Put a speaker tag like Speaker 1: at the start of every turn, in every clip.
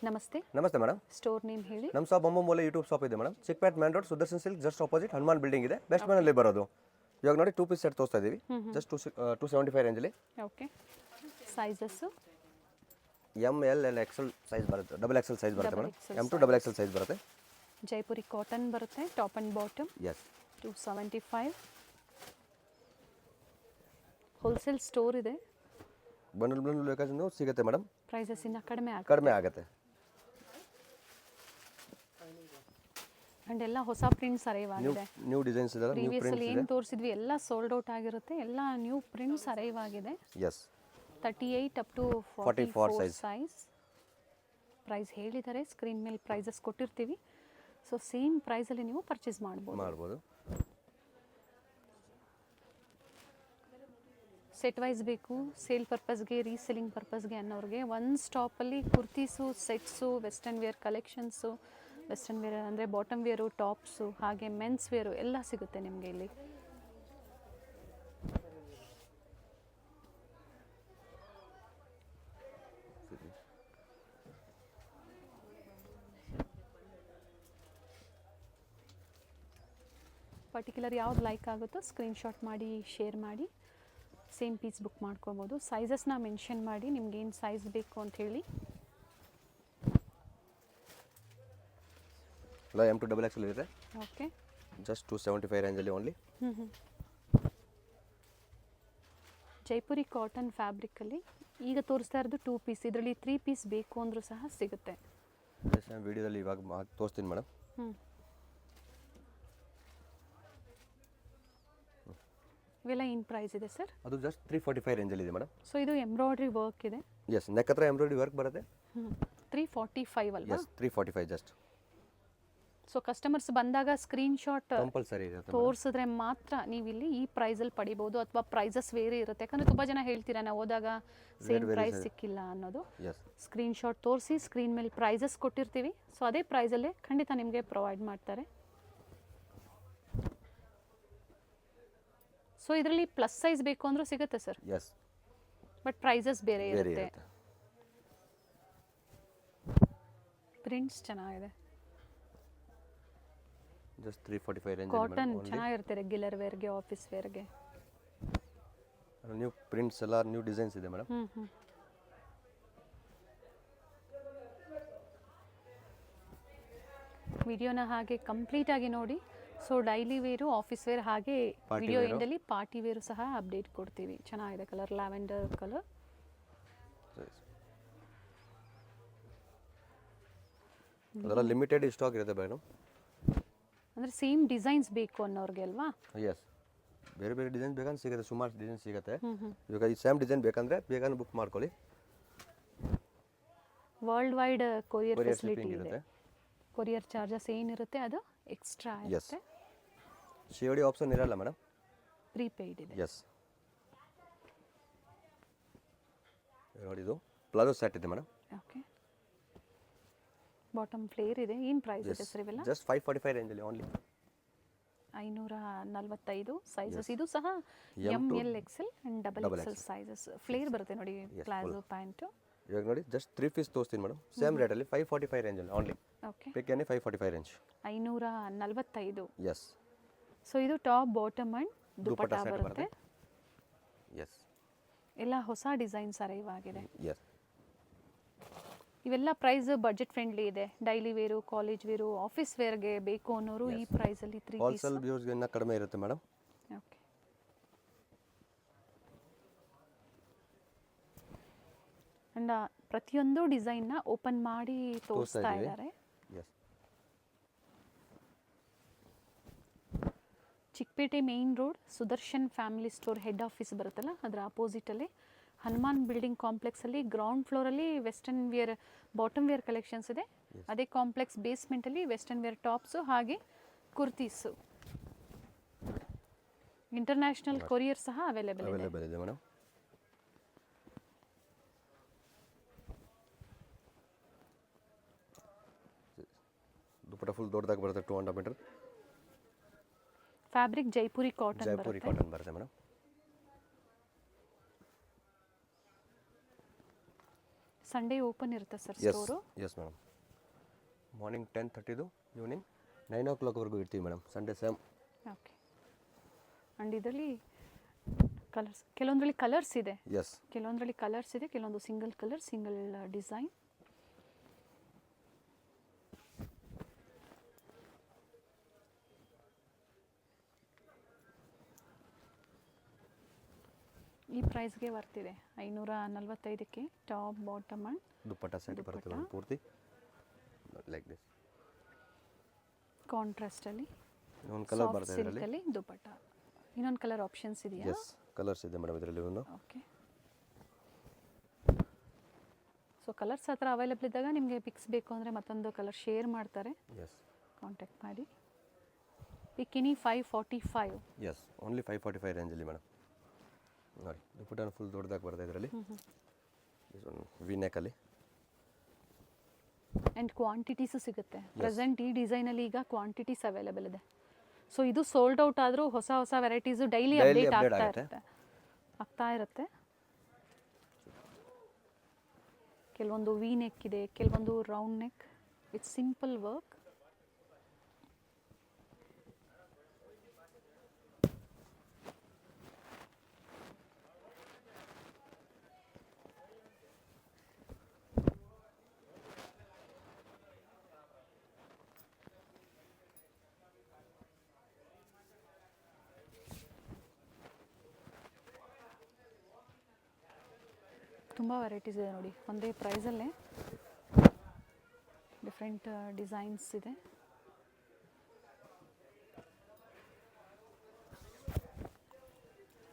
Speaker 1: ನಮಸ್ತೆ.
Speaker 2: ನಮಸ್ತೆ madam.
Speaker 1: Store name ಹೇಳಿ.
Speaker 2: ನಮ್ಮ ಶಾಪ್ ಬೊಂಬಮೂಲೆ ಯೂಟ್ಯೂಬ್ ಶಾಪ್ ಇದೆ madam. Chickpet main road Sudarshan silk just opposite Hanuman building ಇದೆ. ಬೆಸ್ಟ್ ಮನೆಯಲ್ಲಿ ಬರೋದು. ಇವಾಗ ನೋಡಿ 2 ಪೀಸ್ ಸೆಟ್ ತೋರಿಸ್ತಾ ಇದ್ದೀವಿ. ಜಸ್ಟ್ 275 ರೇಂಜಲ್ಲಿ.
Speaker 1: Okay. Sizes
Speaker 2: M L L XL size ಬರುತ್ತೆ. ಡಬಲ್ ಎಕ್ಸೆಲ್ ಸೈಜ್ ಬರುತ್ತೆ madam. M to double XL size ಬರುತ್ತೆ.
Speaker 1: ಜೈಪುರಿ ಕಾಟನ್ ಬರುತ್ತೆ. Top and bottom.
Speaker 2: Yes.
Speaker 1: 275. Wholesale store ಇದೆ.
Speaker 2: ಬಂಡಲ್ ಬೇಕಾದ್ರೂ ಸಿಗುತ್ತೆ ಮೇಡಮ್.
Speaker 1: ಪ್ರೈಸಸ್ ಇನ್ನು
Speaker 2: ಕಡಿಮೆ ಆಗುತ್ತೆ.
Speaker 1: ಅಂಡ್ ಎಲ್ಲ ಹೊಸ ಪ್ರಿಂಟ್ಸ್ ಅರೈವ್ ಆಗಿದೆ.
Speaker 2: ನ್ಯೂ ಡಿಸೈನ್ಸ್ ಇದೆ. ನ್ಯೂ ಪ್ರಿಂಟ್ಸ್
Speaker 1: ಏನು ತೋರಿಸಿದ್ವಿ ಎಲ್ಲ ಸೋಲ್ಡ್ ಔಟ್ ಆಗಿರುತ್ತೆ. ಎಲ್ಲ ನ್ಯೂ ಪ್ರಿಂಟ್ಸ್ ಅರೈವ್ ಆಗಿದೆ.
Speaker 2: Yes.
Speaker 1: 38 up to 44 size. Price ಹೇಳಿದ್ದಾರೆ. ಸ್ಕ್ರೀನ್ ಮೇಲೆ ಪ್ರೈಸಸ್ ಕೊಟ್ಟಿರ್ತೀವಿ. ಸೊ ಸೇಮ್ ಪ್ರೈಸಲ್ಲಿ ನೀವು ಪರ್ಚೇಸ್ ಮಾಡ್ಬೋದು. ಸೆಟ್ ವೈಸ್ ಬೇಕು, ಸೇಲ್ ಪರ್ಪಸ್ಗೆ, ರೀಸೆಲ್ಲಿಂಗ್ ಪರ್ಪಸ್ಗೆ ಅನ್ನೋರಿಗೆ ಒಂದು ಸ್ಟಾಪಲ್ಲಿ kurtis, sets, western wear collections, western wear ಅಂದರೆ ಬಾಟಮ್ ವೇರು, ಟಾಪ್ಸು, ಹಾಗೆ ಮೆನ್ಸ್ ವೇರು ಎಲ್ಲ ಸಿಗುತ್ತೆ ನಿಮಗೆ ಇಲ್ಲಿ. ಪರ್ಟಿಕ್ಯುಲರ್ ಯಾವ್ದು ಲೈಕ್ ಆಗುತ್ತೋ ಸ್ಕ್ರೀನ್ಶಾಟ್ ಮಾಡಿ ಶೇರ್ ಮಾಡಿ ಸೇಮ್ ಪೀಸ್ ಬುಕ್ ಮಾಡ್ಕೋಬೋದು. ಸೈಜಸ್ನ ಮೆನ್ಷನ್ ಮಾಡಿ ನಿಮ್ಗೇನು ಸೈಜ್ ಬೇಕು ಅಂತ ಹೇಳಿ.
Speaker 2: ಎಲ್ಲ ಎಮ್ ಟು ಡಬಲ್ ಎಕ್ಸೆಲ್ ಇದೆ.
Speaker 1: ಓಕೆ.
Speaker 2: ಜಸ್ಟ್ 275 ರೇಂಜಲ್ಲಿ ಓನ್ಲಿ.
Speaker 1: ಜೈಪುರಿ ಕಾಟನ್ ಫ್ಯಾಬ್ರಿಕಲ್ಲಿ ಈಗ ತೋರಿಸ್ತಾ ಇರೋದು 2 ಪೀಸ್. ಇದರಲ್ಲಿ 3 ಪೀಸ್ ಬೇಕು ಅಂದರೂ ಸಹ ಸಿಗುತ್ತೆ.
Speaker 2: ವಿಡಿಯೋದಲ್ಲಿ ಇವಾಗ ತೋರಿಸ್ತೀನಿ ಮೇಡಮ್.
Speaker 1: ಇವೆಲ್ಲ ಏನು ಪ್ರೈಸ್ ಇದೆ ಸರ್?
Speaker 2: ಅದು ಜಸ್ಟ್ 345 ರೇಂಜಲ್ಲಿ ಇದೆ ಮೇಡಮ್.
Speaker 1: ಸೊ ಇದು ಎಂಬ್ರಾಯ್ಡ್ರಿ ವರ್ಕ್ ಇದೆ.
Speaker 2: ಎಸ್, ನೆಕ್ ಹತ್ರ ಎಂಬ್ರಾಯ್ಡ್ರಿ ವರ್ಕ್ ಬರುತ್ತೆ.
Speaker 1: 345 ಅಲ್ವಾ?
Speaker 2: Yes, 345 just.
Speaker 1: ಸೊ ಕಸ್ಟಮರ್ಸ್ ಬಂದಾಗ ಸ್ಕ್ರೀನ್ಶಾಟ್
Speaker 2: ಕಂಪಲ್ಸರಿ ಇರುತ್ತೆ.
Speaker 1: ತೋರಿಸಿದ್ರೆ ಮಾತ್ರ ನೀವು ಇಲ್ಲಿ ಈ ಪ್ರೈಸಲ್ಲಿ ಪಡಿಬೋದು. ಅಥವಾ ಪ್ರೈಸಸ್ ಬೇರೆ ಇರುತ್ತೆ. ಯಾಕಂದರೆ ತುಂಬ ಜನ ಹೇಳ್ತೀರಾ ನಾವು ಹೋದಾಗ ಸೇಮ್ ಪ್ರೈಸ್ ಸಿಕ್ಕಿಲ್ಲ ಅನ್ನೋದು. ಸ್ಕ್ರೀನ್ಶಾಟ್ ತೋರಿಸಿ ಸ್ಕ್ರೀನ್ ಮೇಲೆ ಪ್ರೈಸಸ್ ಕೊಟ್ಟಿರ್ತೀವಿ. ಸೊ ಅದೇ ಪ್ರೈಸಲ್ಲೇ ಖಂಡಿತ ನಿಮಗೆ ಪ್ರೊವೈಡ್ ಮಾಡ್ತಾರೆ. ಸೊ ಇದರಲ್ಲಿ ಪ್ಲಸ್ ಸೈಜ್ ಬೇಕು ಅಂದ್ರೂ ಸಿಗುತ್ತೆ ಸರ್.
Speaker 2: ಎಸ್,
Speaker 1: ಬಟ್ ಪ್ರೈಸಸ್ ಬೇರೆ ಇರುತ್ತೆ. ಪ್ರಿಂಟ್ಸ್ ಚೆನ್ನಾಗಿದೆ.
Speaker 2: Just 345 range.
Speaker 1: ಕಾಟನ್ ಚೆನ್ನಾಗಿರುತ್ತೆ ರೆಗ್ಯುಲರ್ ವೇರ್ಗೆ, ಆಫೀಸ್ ವೇರ್ಗೆ.
Speaker 2: ನ್ಯೂ ಪ್ರಿಂಟ್ಸ್ ಎಲ್ಲ ನ್ಯೂ ಡಿಸೈನ್ಸ್ ಇದೆ ಮೇಡಮ್.
Speaker 1: ವಿಡಿಯೋನ ಹಾಗೆ ಕಂಪ್ಲೀಟ್ ಆಗಿ ನೋಡಿ. So daily wear, office wear, ಹಾಗೆ ವಿಡಿಯೋ ಎಂಡಲ್ಲಿ ಪಾರ್ಟಿ ವೇರು ಸಹ ಅಪ್ಡೇಟ್ ಕೊಡ್ತೀವಿ. ಚೆನ್ನಾಗಿದೆ ಕಲರ್, ಲ್ಯಾವೆಂಡರ್ ಕಲರ್.
Speaker 2: ಅದರ ಲಿಮಿಟೆಡ್ ಸ್ಟಾಕ್ ಇರುತ್ತೆ ಮೇಡಮ್.
Speaker 1: ಅಂದರೆ ಸೇಮ್ ಡಿಸೈನ್ಸ್ ಬೇಕು ಅನ್ನೋರಿಗೆ ಅಲ್ವಾ?
Speaker 2: ಎಸ್, ಬೇರೆ ಬೇರೆ ಡಿಸೈನ್ ಬೇಕಂದ್ರೆ ಸಿಗುತ್ತೆ. ಸುಮಾರು ಡಿಸೈನ್ ಸಿಗುತ್ತೆ. ಇವಾಗ ಈ ಸೇಮ್ ಡಿಸೈನ್ ಬೇಕಂದ್ರೆ ಬೇಗನೆ ಬುಕ್ ಮಾಡ್ಕೊಳ್ಳಿ.
Speaker 1: ವರ್ಲ್ಡ್ ವೈಡ್ ಕೊರಿಯರ್ ಫೆಸಿಲಿಟಿ ಇದೆ. ಕೊರಿಯರ್ ಚಾರ್ಜಸ್ ಏನಿರುತ್ತೆ ಅದು ಎಕ್ಸ್ಟ್ರಾ ಇರುತ್ತೆ.
Speaker 2: COD ಆಪ್ಷನ್ ಇರಲ್ಲ ಮೇಡಮ್.
Speaker 1: ಪ್ರೀಪೇಯ್ಡ್ ಇದೆ.
Speaker 2: ಎಸ್. ನೋಡಿ ಇದು ಪ್ಲಾಜೋ ಸೆಟ್ ಇದೆ ಮೇಡಮ್.
Speaker 1: ಓಕೆ. ಬಾಟಮ್ ಫ್ಲೇರ್ ಇದೆ. ಏನು ಪ್ರೈಸ್ ಇದೆ ಸರ್ ಇವೆಲ್ಲ?
Speaker 2: ಜಸ್ಟ್ 545 ರೇಂಜಲ್ಲಿ ಓನ್ಲಿ.
Speaker 1: 545 ಸೈಜಸ್. ಇದು ಸಹ ML XL and double XL sizes. Flare ಬರುತ್ತೆ ನೋಡಿ ಪ್ಲಾಜೋ ಪ್ಯಾಂಟು.
Speaker 2: ಇವಾಗ ನೋಡಿ ಜಸ್ಟ್ 3 ಪೀಸ್ ತೋರಿಸ್ತೀನಿ ಮೇಡಮ್. ಸೇಮ್ ರೇಟಲ್ಲಿ 545 ರೇಂಜಲ್ಲಿ only.
Speaker 1: Okay.
Speaker 2: Pick any 545 range.
Speaker 1: 545.
Speaker 2: Yes.
Speaker 1: So ಇದು ಟಾಪ್, ಬಾಟಮ್ ಅಂಡ್ ದುಪಟ್ಟಾ ಬರುತ್ತೆ.
Speaker 2: ಎಸ್.
Speaker 1: ಎಲ್ಲ ಹೊಸ ಡಿಸೈನ್ಸ್ ಅರೈವ್ ಆಗಿದೆ.
Speaker 2: ಎಸ್.
Speaker 1: ಇವೆಲ್ಲ ಪ್ರೈಸ್ ಬಜೆಟ್ ಫ್ರೆಂಡ್ಲಿ ಇದೆ. Daily wear, college wear, office ವೇರ್ಗೆ ಬೇಕು ಅನ್ನೋರು ಈ ಪ್ರೈಸಲ್ಲಿ 3 ಪೀಸ್.
Speaker 2: ಹೋಲ್ಸೇಲ್ ವ್ಯೂಸ್ಗೆ ಇನ್ನೂ ಕಡಿಮೆ ಇರುತ್ತೆ ಮೇಡಮ್.
Speaker 1: ಓಕೆ. ಅಂಡ್ ಪ್ರತಿಯೊಂದು ಡಿಸೈನ್ನ ಓಪನ್ ಮಾಡಿ ತೋರಿಸ್ತಾ ಇದ್ದಾರೆ. Chickpet main road Sudarshan family store head office ಬರುತ್ತಲ್ಲ, ಅದರ ಅಪೋಸಿಟಲ್ಲಿ ಹನುಮಾನ್ ಬಿಲ್ಡಿಂಗ್ ಕಾಂಪ್ಲೆಕ್ಸಲ್ಲಿ ಗ್ರೌಂಡ್ ಫ್ಲೋರಲ್ಲಿ western wear, bottom wear collections ಇದೆ. ಅದೇ ಕಾಂಪ್ಲೆಕ್ಸ್ ಬೇಸ್ಮೆಂಟಲ್ಲಿ ವೆಸ್ಟರ್ನ್ ವೇರ್ ಟಾಪ್ಸು ಹಾಗೆ ಕುರ್ತೀಸು. ಇಂಟರ್ನ್ಯಾಷನಲ್ ಕೊರಿಯರ್ ಸಹ ಅವೈಲೇಬಲ್ ಇದೆ
Speaker 2: ಮೇಡಮ್. ದುಪಟ್ಟ ಫುಲ್ ದೊಡ್ಡದಾಗಿ ಬರುತ್ತೆ. 200 ಮೀಟರ್
Speaker 1: ಫ್ಯಾಬ್ರಿಕ್ ಜೈಪುರಿ ಕಾಟನ್
Speaker 2: ಬರುತ್ತೆ ಮೇಡಮ್.
Speaker 1: ಸಂಡೇ ಓಪನ್ ಇರುತ್ತೆ sir
Speaker 2: yes
Speaker 1: store?
Speaker 2: Yes madam. Morning 10:30 evening 9 o'clockವರೆಗೂ ಇರ್ತೀವಿ madam, Sunday same.
Speaker 1: Okay. And ಇದರಲ್ಲಿ ಕೆಲವೊಂದರಲ್ಲಿ ಕಲರ್ಸ್ ಇದೆ,
Speaker 2: ಎಸ್
Speaker 1: ಕೆಲವೊಂದು ಸಿಂಗಲ್ ಕಲರ್ ಸಿಂಗಲ್ ಡಿಸೈನ್. ಈ ಪ್ರೈಸ್ಗೆ ಬರ್ತಿದೆ 545ಕ್ಕೆ top bottom and
Speaker 2: dupatta set ಬರುತ್ತೆ ಮೇಡಮ್ ಪೂರ್ತಿ ಲೈಕ್ ದಿಸ್.
Speaker 1: ಕಾಂಟ್ರಾಸ್ಟಲ್ಲಿ
Speaker 2: ಒಂದು ಕಲರ್ ಬರುತ್ತೆ ಇದರಲ್ಲಿ.
Speaker 1: ಸಿಲ್ಕಲ್ಲಿ ದುಪ್ಪಟ್ಟ. ಇನ್ನೊಂದು ಕಲರ್ ಆಪ್ಷನ್ಸ್ ಇದೆಯಾ?
Speaker 2: ಎಸ್ ಕಲರ್ಸ್ ಇದೆ ಮೇಡಮ್ ಇದರಲ್ಲಿ ಒಂದು.
Speaker 1: ಓಕೆ. ಸೊ ಕಲರ್ಸ್ ಹತ್ರ ಅವೈಲೇಬಲ್ ಇದ್ದಾಗ ನಿಮಗೆ ಪಿಕ್ಸ್ ಬೇಕು ಅಂದರೆ ಮತ್ತೊಂದು ಕಲರ್ ಶೇರ್ ಮಾಡ್ತಾರೆ,
Speaker 2: ಎಸ್
Speaker 1: ಕಾಂಟ್ಯಾಕ್ಟ್ ಮಾಡಿ. ಬಿಕಿನಿ 545.
Speaker 2: ಎಸ್ ಓನ್ಲಿ 545 ರೇಂಜಲ್ಲಿ ಮೇಡಮ್. ನೋಡಿ ದುಪ್ಪಟ್ಟ ಫುಲ್ ದೊಡ್ಡದಾಗಿ ಬರುತ್ತೆ ಇದರಲ್ಲಿ, ವಿ ನೆಕಲ್ಲಿ.
Speaker 1: ಆ್ಯಂಡ್ ಕ್ವಾಂಟಿಟೀಸು ಸಿಗುತ್ತೆ. ಪ್ರೆಸೆಂಟ್ ಈ ಡಿಸೈನಲ್ಲಿ ಈಗ ಕ್ವಾಂಟಿಟೀಸ್ ಅವೈಲೇಬಲ್ ಇದೆ. ಸೊ ಇದು ಸೋಲ್ಡ್ ಔಟ್ ಆದರೂ ಹೊಸ ಹೊಸ ವೆರೈಟೀಸು ಡೈಲಿ ಅಪ್ಡೇಟ್ ಆಗ್ತಾ ಇರುತ್ತೆ. ಕೆಲವೊಂದು ವಿ ನೆಕ್ ಇದೆ, ಕೆಲವೊಂದು round neck with simple work. ತುಂಬ ವೆರೈಟೀಸ್ ಇದೆ ನೋಡಿ, ಒಂದೇ ಪ್ರೈಸಲ್ಲೇ ಡಿಫ್ರೆಂಟ್ ಡಿಸೈನ್ಸ್ ಇದೆ.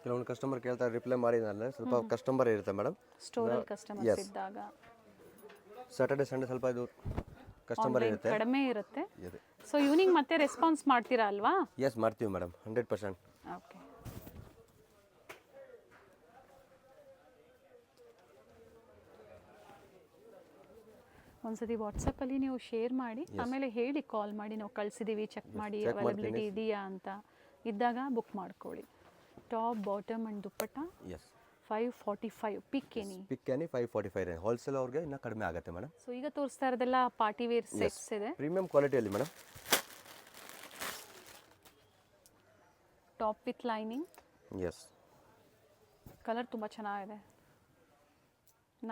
Speaker 2: ಕೆಲವೊಂದು ಕಸ್ಟಮರ್ ಕೇಳ್ತಾರೆ, ರಿಪ್ಲೈ ಮಾಡಿದ್ರೆ ಸ್ವಲ್ಪ ಕಸ್ಟಮರ್ ಇರುತ್ತೆ ಮೇಡಮ್
Speaker 1: ಸ್ಟೋರಲ್ಲಿ ಕಸ್ಟಮರ್ಸ್ ಇದ್ದಾಗ.
Speaker 2: ಸ್ಯಾಟರ್ಡೆ ಸಂಡೇ ಸ್ವಲ್ಪ ಇದು ಕಸ್ಟಮರ್ ಇರುತ್ತೆ,
Speaker 1: ಕಡಿಮೆ ಇರುತ್ತೆ. ಸೊ ಈವ್ನಿಂಗ್ ಮತ್ತೆ ರೆಸ್ಪಾನ್ಸ್ ಮಾಡ್ತೀರಾ ಅಲ್ವಾ?
Speaker 2: ಎಸ್ ಮಾಡ್ತೀವಿ ಮೇಡಮ್, 100%.
Speaker 1: ಓಕೆ. ಒಂದ್ಸತಿ ವಾಟ್ಸಪ್ಪಲ್ಲಿ ನೀವು ಶೇರ್ ಮಾಡಿ, ಆಮೇಲೆ ಹೇಳಿ, ಕಾಲ್ ಮಾಡಿ, ನಾವು ಕಳಿಸಿದ್ದೀವಿ, ಚೆಕ್ ಮಾಡಿ ಅವೈಲಬಿಲಿಟಿ ಇದೆಯಾ ಅಂತ. ಇದ್ದಾಗ ಬುಕ್ ಮಾಡ್ಕೊಳ್ಳಿ. Top bottom and dupatta
Speaker 2: yes
Speaker 1: 545 pick any
Speaker 2: 545 wholesale ಅವ್ರಿಗೆ ಇನ್ನೂ ಕಡಿಮೆ ಆಗುತ್ತೆ ಮೇಡಮ್.
Speaker 1: ಸೊ ಈಗ ತೋರಿಸ್ತಾ ಇರೋದೆಲ್ಲ ಪಾರ್ಟಿ ವೇರ್ ಸೆಟ್ಸ್ ಇದೆ,
Speaker 2: ಪ್ರೀಮಿಯಂ ಕ್ವಾಲಿಟಿಯಲ್ಲಿ madam.
Speaker 1: Top with lining.
Speaker 2: Yes
Speaker 1: colour ತುಂಬ ಚೆನ್ನಾಗಿದೆ,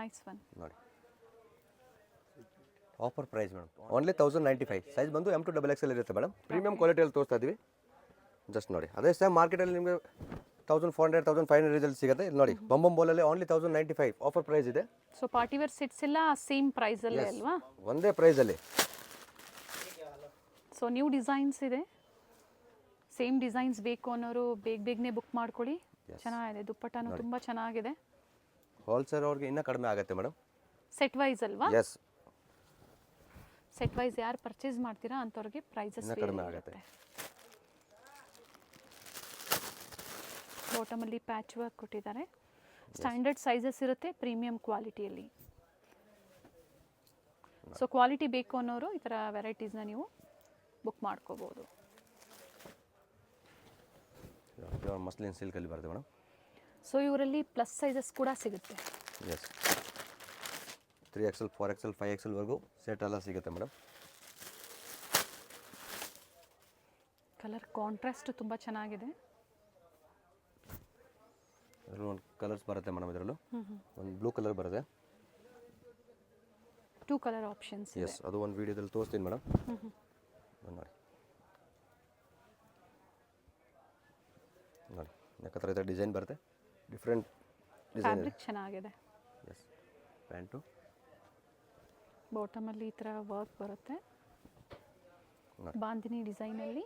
Speaker 1: ನೈಸ್ ಒನ್.
Speaker 2: ನೋಡಿ offer price madam, only 1095. Size ಬಂದು M to XXL ಇರುತ್ತೆ ಮೇಡಮ್. ಪ್ರೀಮಿಯಂ ಕ್ವಾಲಿಟಿಯಲ್ಲಿ ತೋರಿಸ್ತಾ ಇದ್ದೀವಿ. ಜಸ್ಟ್ ನೋಡಿ, ಅದೇ ಸೇಮ್ ಮಾರ್ಕೆಟಲ್ಲಿ ನಿಮಗೆ 1400 1500 ರೇಂಜಲ್ಲಿ ಸಿಗುತ್ತೆ. ಇಲ್ಲಿ ನೋಡಿ ಬಂಬಂ ಬೋಲಲ್ಲಿ ಓನ್ಲಿ 1095 ಆಫರ್ ಪ್ರೈಸ್ ಇದೆ.
Speaker 1: ಸೊ ಪಾರ್ಟಿ ವೇರ್ ಸೆಟ್ಸ್ ಎಲ್ಲ ಸೇಮ್ ಪ್ರೈಸಲ್ಲೇ ಅಲ್ವಾ?
Speaker 2: ಒಂದೇ ಪ್ರೈಸಲ್ಲಿ.
Speaker 1: ಸೊ ನ್ಯೂ ಡಿಸೈನ್ಸ್ ಇದೆ, ಸೇಮ್ ಡಿಸೈನ್ಸ್ ಬೇಕು ಅನ್ನೋರು ಬೇಗನೆ ಬುಕ್ ಮಾಡ್ಕೊಳ್ಳಿ. ಚೆನ್ನಾಗಿದೆ, ದುಪ್ಪಟ್ಟನೂ ತುಂಬ ಚೆನ್ನಾಗಿದೆ.
Speaker 2: ಹೋಲ್ಸೇಲ್ ಅವ್ರಿಗೆ ಇನ್ನೂ ಕಡಿಮೆ ಆಗುತ್ತೆ ಮೇಡಮ್,
Speaker 1: ಸೆಟ್ ವೈಸ್ ಅಲ್ವಾ?
Speaker 2: ಎಸ್
Speaker 1: ಸೆಟ್ ವೈಸ್ ಯಾರು ಪರ್ಚೇಸ್ ಮಾಡ್ತೀರಾ ಅಂಥವ್ರಿಗೆ ಪ್ರೈಸಸ್
Speaker 2: ಕಡಿಮೆ ಆಗುತ್ತೆ.
Speaker 1: ಬಾಟಮಲ್ಲಿ ಪ್ಯಾಚ್ ವರ್ಕ್ ಕೊಟ್ಟಿದ್ದಾರೆ. ಸ್ಟ್ಯಾಂಡರ್ಡ್ ಸೈಜಸ್ ಇರುತ್ತೆ, ಪ್ರೀಮಿಯಂ ಕ್ವಾಲಿಟಿಯಲ್ಲಿ. ಸೊ ಕ್ವಾಲಿಟಿ ಬೇಕು ಅನ್ನೋರು ಈ ಥರ ವೆರೈಟೀಸ್ನ ನೀವು ಬುಕ್ ಮಾಡ್ಕೋಬೋದು.
Speaker 2: ಮಸ್ಲಿನ್ ಸಿಲ್ಕಲ್ಲಿ ಬರುತ್ತೆ ಮೇಡಮ್.
Speaker 1: ಸೊ ಇವರಲ್ಲಿ ಪ್ಲಸ್ ಸೈಜಸ್ ಕೂಡ ಸಿಗುತ್ತೆ.
Speaker 2: ಎಸ್ 3XL 4XL 5XL ವರೆಗೂ ಸೆಟ್ ಎಲ್ಲ ಸಿಗುತ್ತೆ ಮೇಡಮ್.
Speaker 1: ಕಲರ್ ಕಾಂಟ್ರಾಸ್ಟ್ ತುಂಬ ಚೆನ್ನಾಗಿದೆ.
Speaker 2: ಇದರಲ್ಲೂ ಒಂದು ಕಲರ್ಸ್ ಬರುತ್ತೆ ಮೇಡಮ್. ಇದರಲ್ಲೂ ಒಂದು ಬ್ಲೂ ಕಲರ್ ಬರುತ್ತೆ,
Speaker 1: 2 ಕಲರ್ ಆಪ್ಷನ್ಸ್.
Speaker 2: ಎಸ್ ಅದು ಒಂದು ವಿಡಿಯೋದಲ್ಲಿ ತೋರಿಸ್ತೀನಿ ಮೇಡಮ್. ನೋಡಿ ನೋಡಿ ಯಾಕಂದ್ರೆ ಈ ಥರ ಡಿಸೈನ್ ಬರುತ್ತೆ, ಡಿಫ್ರೆಂಟ್ ಡಿಸೈನ್.
Speaker 1: ಫ್ಯಾಬ್ರಿಕ್ ಚೆನ್ನಾಗಿದೆ.
Speaker 2: ಎಸ್ ಪ್ಯಾಂಟು
Speaker 1: ಬಾಟಮಲ್ಲಿ ಈ ಥರ ವರ್ಕ್ ಬರುತ್ತೆ, ಬಾಂದಿನಿ ಡಿಸೈನಲ್ಲಿ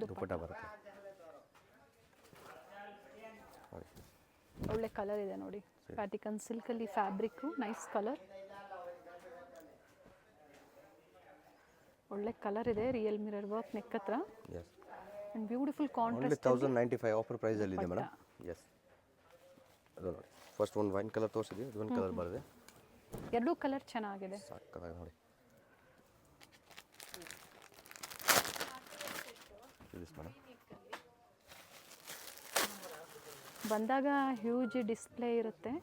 Speaker 2: ದುಪ್ಪಟ್ಟ ಬರುತ್ತೆ. ನೋಡಿ
Speaker 1: ಒಳ್ಳೆ ಕಲರ್ ಇದೆ ನೋಡಿ, ಪ್ಯಾಟಿಕನ್ ಸಿಲ್ಕಲ್ಲಿ ಫ್ಯಾಬ್ರಿಕ್ಕು, ನೈಸ್ ಕಲರ್, ಒಳ್ಳೆ ಕಲರ್ ಇದೆ. ರಿಯಲ್ ಮಿರರ್ ವರ್ಕ್ ನೆಕ್ ಹತ್ರ.
Speaker 2: Yes
Speaker 1: and beautiful contrast.
Speaker 2: 1095 offer ಪ್ರೈಸಲ್ಲಿ ಇದೆ ಮೇಡಮ್. ಎಸ್ ಅದು ನೋಡಿ, ಫಸ್ಟ್ ಒಂದು ವೈನ್ ಕಲರ್ ತೋರಿಸಿದ್ವಿ, ಇದು ಒಂದು ಕಲರ್ ಬರುತ್ತೆ.
Speaker 1: ಎರಡೂ ಕಲರ್ ಚೆನ್ನಾಗಿದೆ,
Speaker 2: ಸಾಕಾಗಿ ನೋಡಿ. ಮೇಡಮ್
Speaker 1: ಬಂದಾಗ ಹ್ಯೂಜ್ ಡಿಸ್ಪ್ಲೇ ಇರುತ್ತೆ.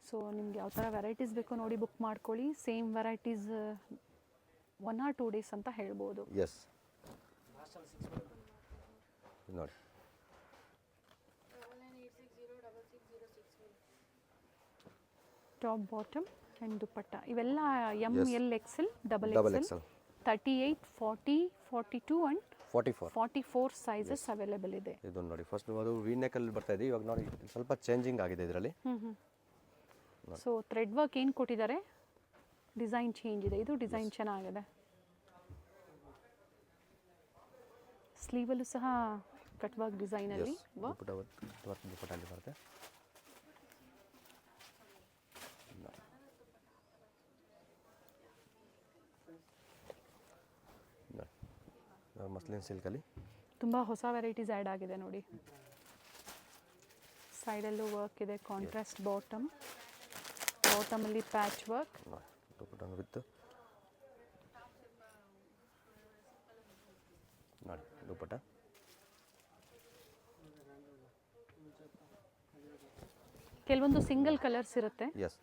Speaker 1: ಸೊ ನಿಮ್ಗೆ ಯಾವ ಥರ ವೆರೈಟೀಸ್ ಬೇಕೋ ನೋಡಿ ಬುಕ್ ಮಾಡ್ಕೊಳ್ಳಿ. ಸೇಮ್ ವೆರೈಟೀಸ್ 1 or 2 ಡೇಸ್ ಅಂತ ಹೇಳ್ಬೋದು.
Speaker 2: ಎಸ್ ನೋಡಿ
Speaker 1: ಟಾಪ್ ಬಾಟಮ್ ಆ್ಯಂಡ್ ದುಪ್ಪಟ್ಟ ಇವೆಲ್ಲ M
Speaker 2: Yes.
Speaker 1: L XL double
Speaker 2: double
Speaker 1: XL
Speaker 2: XL
Speaker 1: 38 40 42 and
Speaker 2: 44
Speaker 1: 44 sizes available ಇದೆ.
Speaker 2: ಇದು ನೋಡಿ ಫಸ್ಟ್ ಅದು ವಿ ನೆಕಲ್ಲಿ ಬರ್ತಾ ಇದೆ. ಇವಾಗ ನೋಡಿ ಇದು ಸ್ವಲ್ಪ ಚೇಂಜಿಂಗ್ ಆಗಿದೆ ಇದರಲ್ಲಿ.
Speaker 1: ಸೊ ಥ್ರೆಡ್ ವರ್ಕ್ ಏನು ಕೊಟ್ಟಿದ್ದಾರೆ, ಡಿಸೈನ್ ಚೇಂಜ್ ಇದೆ. ಇದು ಡಿಸೈನ್ ಚೆನ್ನಾಗಿದೆ. ಸ್ಲೀವಲ್ಲೂ ಸಹ ಕಟ್ ವರ್ಕ್ ಡಿಸೈನಲ್ಲಿ
Speaker 2: ದುಪ್ಪಟ್ಟಲ್ಲಿ ಬರುತ್ತೆ. ಮಸ್ಲಿನ್ ಸಿಲ್ಕಲ್ಲಿ
Speaker 1: ತುಂಬ ಹೊಸ ವೆರೈಟೀಸ್ ಆ್ಯಡ್ ಆಗಿದೆ ನೋಡಿ. ಸೈಡಲ್ಲೂ ವರ್ಕ್ ಇದೆ, ಕಾಂಟ್ರಾಸ್ಟ್ ಬಾಟಮಲ್ಲಿ ಪ್ಯಾಚ್ ವರ್ಕ್.
Speaker 2: ದುಪ್ಪಟ್ಟ ವಿತ್ ನೋಡಿ ದುಪ್ಪಟ್ಟ
Speaker 1: ಕೆಲವೊಂದು ಸಿಂಗಲ್ ಕಲರ್ಸ್ ಇರುತ್ತೆ.
Speaker 2: ಎಸ್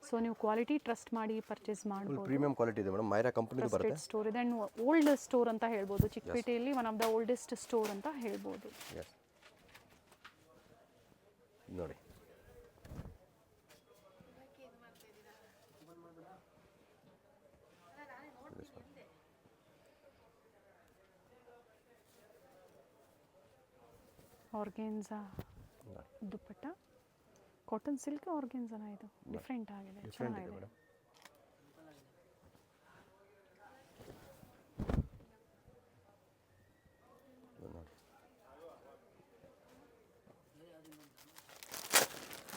Speaker 1: ಸೊ ನೀವು ಕ್ವಾಲಿಟಿ ಟ್ರಸ್ಟ್ ಮಾಡಿ ಪರ್ಚೇಸ್
Speaker 2: ಫುಲ್
Speaker 1: ಮಾಡ್ಬೋದು.
Speaker 2: ಪ್ರೀಮಿಯಂ ಕ್ವಾಲಿಟಿ ಇದೆ ಮೇಡಮ್. ಮೈರಾ ಕಂಪನಿದು ಬರುತ್ತೆ.
Speaker 1: ಟ್ರಸ್ಟೆಡ್ ಸ್ಟೋರ್ ಇದೆ ಆ್ಯಂಡ್ ಓಲ್ಡ್ ಸ್ಟೋರ್ ಅಂತ ಹೇಳ್ಬೋದು. ಚಿಕ್ಕಪೇಟೆಯಲ್ಲಿ one of the oldest store ಅಂತ ಹೇಳ್ಬೋದು.
Speaker 2: ಎಸ್ ನೋಡಿ
Speaker 1: ಆರ್ಗೆನ್ಸಾ ದುಪ್ಪಟ್ಟ, ಕಾಟನ್ ಸಿಲ್ಕ್ ಆರ್ಗೆನ್ಸಾನ ಇದು ಡಿಫ್ರೆಂಟ್ ಆಗಿದೆ,
Speaker 2: ಡಿಫ್ರೆಂಟ್ ಇದೆ
Speaker 1: ಚೆನ್ನಾಗಿದೆ.
Speaker 2: ಮೇಡಮ್. ನೋಡಿ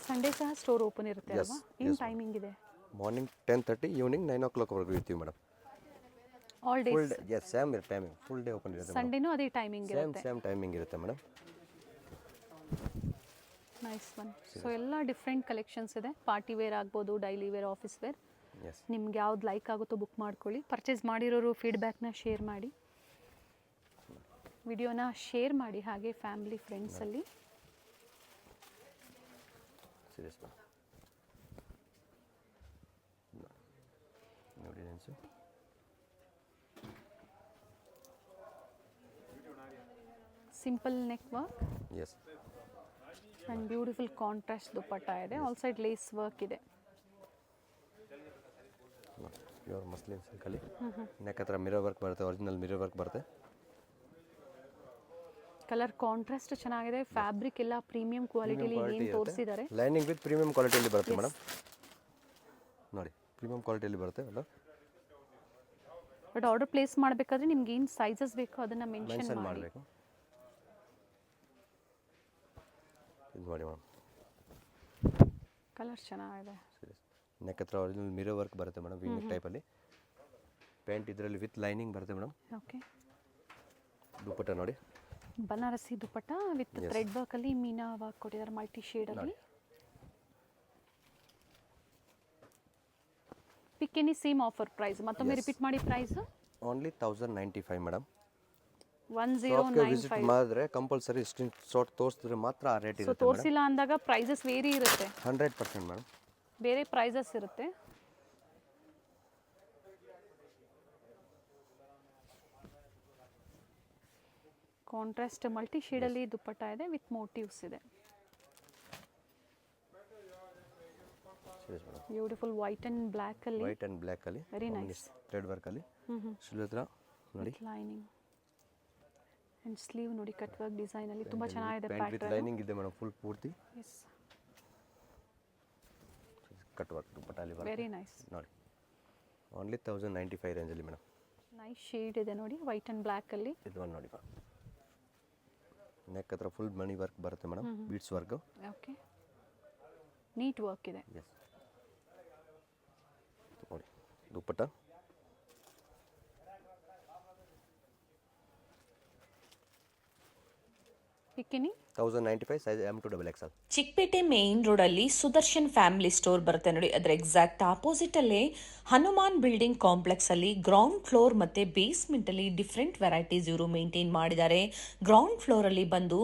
Speaker 1: ಸಂಡೇ ಸಹ ಸ್ಟೋರ್ ಓಪನ್ ಇರುತ್ತೆ
Speaker 2: Yes,
Speaker 1: ಅಲ್ವಾ? ಏನು
Speaker 2: yes,
Speaker 1: ಟೈಮಿಂಗ್ ಇದೆ?
Speaker 2: ಮಾರ್ನಿಂಗ್ 10:30 ಈವ್ನಿಂಗ್ 9 o'clockವರೆಗೂ ಇರ್ತೀವಿ madam.
Speaker 1: All
Speaker 2: full
Speaker 1: days.
Speaker 2: Day yes same timing full day open ಇರುತ್ತೆ ಮೇಡಮ್.
Speaker 1: ಸಂಡೇನೂ ಅದೇ ಟೈಮಿಂಗ್ ಇರುತ್ತೆ.
Speaker 2: ಸೇಮ್ ಟೈಮಿಂಗ್ ಇರುತ್ತೆ ಮೇಡಮ್.
Speaker 1: Nice one. ಸೊ ಎಲ್ಲ ಡಿಫ್ರೆಂಟ್ ಕಲೆಕ್ಷನ್ಸ್ ಇದೆ. ಪಾರ್ಟಿ ವೇರ್ ಆಗ್ಬೋದು, daily wear, office wear.
Speaker 2: Yes
Speaker 1: ನಿಮ್ಗೆ ಯಾವ್ದು ಲೈಕ್ ಆಗುತ್ತೋ ಬುಕ್ ಮಾಡ್ಕೊಳ್ಳಿ. ಪರ್ಚೇಸ್ ಮಾಡಿರೋರು ಫೀಡ್ಬ್ಯಾಕ್ನ ಶೇರ್ ಮಾಡಿ, ವಿಡಿಯೋನ ಶೇರ್ ಮಾಡಿ ಹಾಗೆ ಫ್ಯಾಮಿಲಿ ಫ್ರೆಂಡ್ಸಲ್ಲಿ.
Speaker 2: Serious madam. ನೋಡಿ designs
Speaker 1: simple neck work
Speaker 2: yes
Speaker 1: and beautiful contrast dupatta ಇದೆ. ಆಲ್ ಸೈಡ್ ಲೇಸ್ ವರ್ಕ್ ಇದೆ.
Speaker 2: ಪ್ಯೂರ್ ಮಸ್ಲಿನ್ ಸಿಲ್ಕಲ್ಲಿ ನೆಕ್ ಹತ್ರ ಮಿರರ್ ವರ್ಕ್ ಬರುತ್ತೆ, ಒರಿಜಿನಲ್ ಮಿರರ್ ವರ್ಕ್ ಬರುತ್ತೆ.
Speaker 1: ಕಲರ್ ಕಾಂಟ್ರಾಸ್ಟ್ ಚೆನ್ನಾಗಿದೆ. ಫ್ಯಾಬ್ರಿಕ್ ಎಲ್ಲ ಪ್ರೀಮಿಯಂ ಕ್ವಾಲಿಟಿಲಿ ಏನು ತೋರಿಸಿದ್ದಾರೆ.
Speaker 2: ಲೈನಿಂಗ್ ವಿತ್ ಪ್ರೀಮಿಯಂ ಕ್ವಾಲಿಟಿಯಲ್ಲಿ ಬರುತ್ತೆ ಮೇಡಮ್. ನೋಡಿ ಪ್ರೀಮಿಯಂ ಕ್ವಾಲಿಟಿಯಲ್ಲಿ ಬರುತ್ತೆ ಅಲ್ಲ.
Speaker 1: ಬಟ್ ಆರ್ಡರ್ ಪ್ಲೇಸ್ ಮಾಡಬೇಕಾದ್ರೆ ನಿಮ್ಗೆ ಏನು ಸೈಜಸ್ ಬೇಕೋ ಅದನ್ನು ಮೆನ್ಷನ್
Speaker 2: ಮೆನ್ಷನ್
Speaker 1: ಮಾಡಿ.
Speaker 2: ಮಾಡಬೇಕು. ಇದು ನೋಡಿ ಮೇಡಮ್,
Speaker 1: ಕಲರ್ ಚೆನ್ನಾಗಿದೆ.
Speaker 2: ಸೀರಿಯಸ್ ನೆಕ್ ಹತ್ರ ಒರಿಜಿನಲ್ ಮಿರರ್ ವರ್ಕ್ ಬರುತ್ತೆ ಮೇಡಮ್. ವಿ ನೆಕ್ ಟೈಪಲ್ಲಿ ಪ್ಯಾಂಟ್ ಇದರಲ್ಲಿ ವಿತ್ ಲೈನಿಂಗ್ ಬರುತ್ತೆ ಮೇಡಮ್.
Speaker 1: ಓಕೆ,
Speaker 2: ದುಪ್ಪಟ್ಟ ನೋಡಿ
Speaker 1: ಬನಾರಸಿ ದುಪ್ಪಟ್ಟ ವಿತ್ ಥ್ರೆಡ್ ವರ್ಕಲ್ಲಿ ಮೀನಾ ವರ್ಕ್ ಕೊಟ್ಟಿದ್ದಾರೆ ಮಲ್ಟಿ ಶೇಡಲ್ಲಿ. Pick any same offer price ಮತ್ತೊಮ್ಮೆ ರಿಪೀಟ್ ಮಾಡಿ. Price
Speaker 2: only 1095 madam.
Speaker 1: 1095.
Speaker 2: ವಿಸಿಟ್ ಮಾಡಿದ್ರೆ ಕಂಪಲ್ಸರಿ ಸ್ಕ್ರೀನ್ ಶಾಟ್ ತೋರಿಸಿದ್ರೆ ಮಾತ್ರ ಆ ರೇಟ್
Speaker 1: ಸೊ
Speaker 2: ಇರುತ್ತೆ ಮೇಡಮ್.
Speaker 1: ತೋರಿಸಿಲ್ಲ ಅಂದಾಗ ಪ್ರೈಸಸ್ ವೇರಿ ಇರುತ್ತೆ,
Speaker 2: 100% ಮೇಡಮ್.
Speaker 1: ಬೇರೆ ಪ್ರೈಸಸ್ ಇರುತ್ತೆ. ಕಾಂಟ್ರಾಸ್ಟ್ ಮಲ್ಟಿ ಶೇಡಲ್ಲಿ ದುಪ್ಪಟ್ಟ ಇದೆ ವಿತ್ ಮೋಟಿವ್ಸ್ ಇದೆ.
Speaker 2: Serious madam.
Speaker 1: Beautiful white and black ಅಲ್ಲಿ
Speaker 2: ವೈಟ್ ಆ್ಯಂಡ್ ಬ್ಲ್ಯಾಕಲ್ಲಿ
Speaker 1: ವೆರಿ ನೈಸ್
Speaker 2: ಥ್ರೆಡ್ ವರ್ಕಲ್ಲಿ ಶಿಲುತ್ರ ನೋಡಿ.
Speaker 1: ಲೈನಿಂಗ್ ಆ್ಯಂಡ್ ಸ್ಲೀವ್ ನೋಡಿ ಕಟ್ ವರ್ಕ್ ಡಿಸೈನಲ್ಲಿ ತುಂಬ ಚೆನ್ನಾಗಿದೆ
Speaker 2: ಪ್ಯಾಂಟ್ ವಿತ್
Speaker 1: ಪ್ಯಾಟರ್ನ್.
Speaker 2: ಲೈನಿಂಗ್ ಇದೆ ಮೇಡಮ್ ಫುಲ್ ಪೂರ್ತಿ.
Speaker 1: ಎಸ್,
Speaker 2: ಕಟ್ ವರ್ಕ್ ದುಪ್ಪಟ್ಟಲ್ಲಿ ಬರುತ್ತೆ
Speaker 1: ವೆರಿ ನೈಸ್.
Speaker 2: ನೋಡಿ. ಓನ್ಲಿ 1095 ರೇಂಜಲ್ಲಿ ಮೇಡಮ್.
Speaker 1: ನೈಸ್ ಶೇಡ್ ಇದೆ ನೋಡಿ ವೈಟ್ ಆ್ಯಂಡ್ ಬ್ಲ್ಯಾಕಲ್ಲಿ.
Speaker 2: ಇದು ಒಂದು ನೋಡಿ ನೆಕ್ ಹತ್ರ ಫುಲ್ ಮಣಿ ವರ್ಕ್ ಬರುತ್ತೆ madam, beads work.
Speaker 1: Okay, neat work ಇದೆ.
Speaker 2: ಎಸ್ ನೋಡಿ ದುಪ್ಪಟ್ಟ
Speaker 1: ಪಿಕ್ಕಿನಿ
Speaker 2: 1095 size M2XL.
Speaker 3: Chickpet main road ಅಲ್ಲಿ ಸುದರ್ಶನ್ ಫ್ಯಾಮಿಲಿ ಸ್ಟೋರ್ ಬರುತ್ತೆ ನೋಡಿ. ಅದರ ಎಕ್ಸಾಕ್ಟ್ ಆಪೋಸಿಟ್ ಅಲ್ಲೇ ಹನುಮಾನ್ ಬಿಲ್ಡಿಂಗ್ ಕಾಂಪ್ಲೆಕ್ಸ್ ಅಲ್ಲಿ ಗ್ರೌಂಡ್ ಫ್ಲೋರ್ ಮತ್ತೆ ಬೇಸ್ಮೆಂಟ್ ಅಲ್ಲಿ ಡಿಫ್ರೆಂಟ್ ವೆರೈಟೀಸ್ ಇವರು ಮೇಂಟೈನ್ ಮಾಡಿದ್ದಾರೆ. ಗ್ರೌಂಡ್ ಫ್ಲೋರ್ ಅಲ್ಲಿ ಬಂದು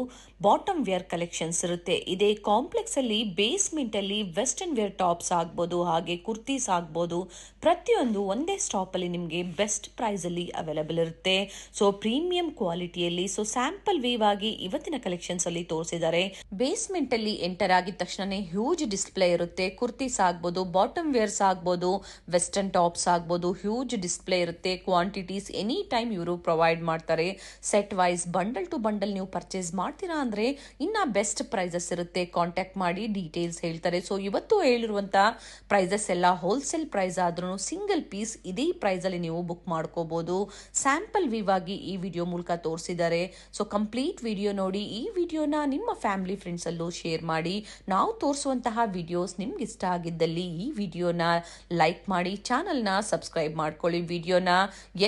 Speaker 3: ಬಾಟಮ್ ವೇರ್ ಕಲೆಕ್ಷನ್ಸ್ ಇರುತ್ತೆ. ಇದೇ ಕಾಂಪ್ಲೆಕ್ಸ್ ಅಲ್ಲಿ ಬೇಸ್ಮೆಂಟ್ ಅಲ್ಲಿ ವೆಸ್ಟರ್ನ್ ವೇರ್ ಟಾಪ್ಸ್ ಆಗ್ಬೋದು, ಹಾಗೆ ಕುರ್ತೀಸ್ ಆಗ್ಬೋದು, ಪ್ರತಿಯೊಂದು ಒಂದೇ ಸ್ಟಾಪ್ ಅಲ್ಲಿ ನಿಮಗೆ ಬೆಸ್ಟ್ ಪ್ರೈಸ್ ಅಲ್ಲಿ ಅವೈಲೇಬಲ್ ಇರುತ್ತೆ. ಸೊ ಪ್ರೀಮಿಯಂ ಕ್ವಾಲಿಟಿಯಲ್ಲಿ ಸೊ ಸ್ಯಾಂಪಲ್ ವೇವ್ ಆಗಿ ಇವತ್ತಿನ ಕಲೆಕ್ಷನ್ಸ್ ಅಲ್ಲಿ ತೋರಿಸಿದ್ದಾರೆ. ಬೇಸ್ಮೆಂಟ್ ಅಲ್ಲಿ ಎಂಟರ್ ಆಗಿದ ತಕ್ಷಣ ಹ್ಯೂಜ್ ಡಿಸ್ಪ್ಲೇ ಇರುತ್ತೆ. ಕುರ್ತೀಸ್ ಆಗ್ಬೋದು, ಬಾಟಮ್ ವೇರ್ಸ್ ಆಗ್ಬೋದು, ವೆಸ್ಟರ್ನ್ ಟಾಪ್ಸ್ ಆಗ್ಬೋದು, ಹ್ಯೂಜ್ ಡಿಸ್ಪ್ಲೇ ಇರುತ್ತೆ. ಕ್ವಾಂಟಿಟೀಸ್ ಎನಿ ಟೈಮ್ ಇವರು ಪ್ರೊವೈಡ್ ಮಾಡ್ತಾರೆ. Set wise bundle to bundle ನೀವು ಪರ್ಚೇಸ್ ಮಾಡ್ತೀರಾ ಅಂದ್ರೆ ಇನ್ನ ಬೆಸ್ಟ್ ಪ್ರೈಸಸ್ ಇರುತ್ತೆ. ಕಾಂಟ್ಯಾಕ್ಟ್ ಮಾಡಿ ಡೀಟೇಲ್ಸ್ ಹೇಳ್ತಾರೆ. ಸೊ ಇವತ್ತು ಹೇಳಿರುವಂತ ಪ್ರೈಸಸ್ ಎಲ್ಲ ಹೋಲ್ಸೇಲ್ ಪ್ರೈಸ್ ಆದ್ರೂ ಸಿಂಗಲ್ ಪೀಸ್ ಇದೇ ಪ್ರೈಸ್ ಅಲ್ಲಿ ನೀವು ಬುಕ್ ಮಾಡ್ಕೋಬಹುದು. ಸ್ಯಾಂಪಲ್ ವಿವ್ ಆಗಿ ಈ ವಿಡಿಯೋ ಮೂಲಕ ತೋರಿಸಿದ್ದಾರೆ. ಸೊ ಕಂಪ್ಲೀಟ್ ವಿಡಿಯೋ ನೋಡಿ. ಈ ವಿಡಿಯೋನ ನಿಮ್ಮ ಫ್ಯಾಮಿಲಿ ಫ್ರೆಂಡ್ಸ್ ಅಲ್ಲೂ ಶೇರ್ ಮಾಡಿ. ನಾವು ತೋರಿಸುವಂತಹ ವಿಡಿಯೋಸ್ ನಿಮ್ಗೆ ಇಷ್ಟ ಆಗಿದ್ದಲ್ಲಿ ಈ ವಿಡಿಯೋನ ಲೈಕ್ ಮಾಡಿ, ಚಾನಲ್ನ ಸಬ್ಸ್ಕ್ರೈಬ್ ಮಾಡ್ಕೊಳ್ಳಿ. ವಿಡಿಯೋನ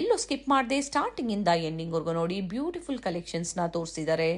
Speaker 3: ಎಲ್ಲೂ ಸ್ಕಿಪ್ ಮಾಡದೆ ಸ್ಟಾರ್ಟಿಂಗ್ ಇಂದ ಎಂಡಿಂಗ್ ವರ್ಗು ನೋಡಿ. ಬ್ಯೂಟಿಫುಲ್ ಕಲೆಕ್ಷನ್ಸ್ ನ ತೋರಿಸಿದ್ದಾರೆ.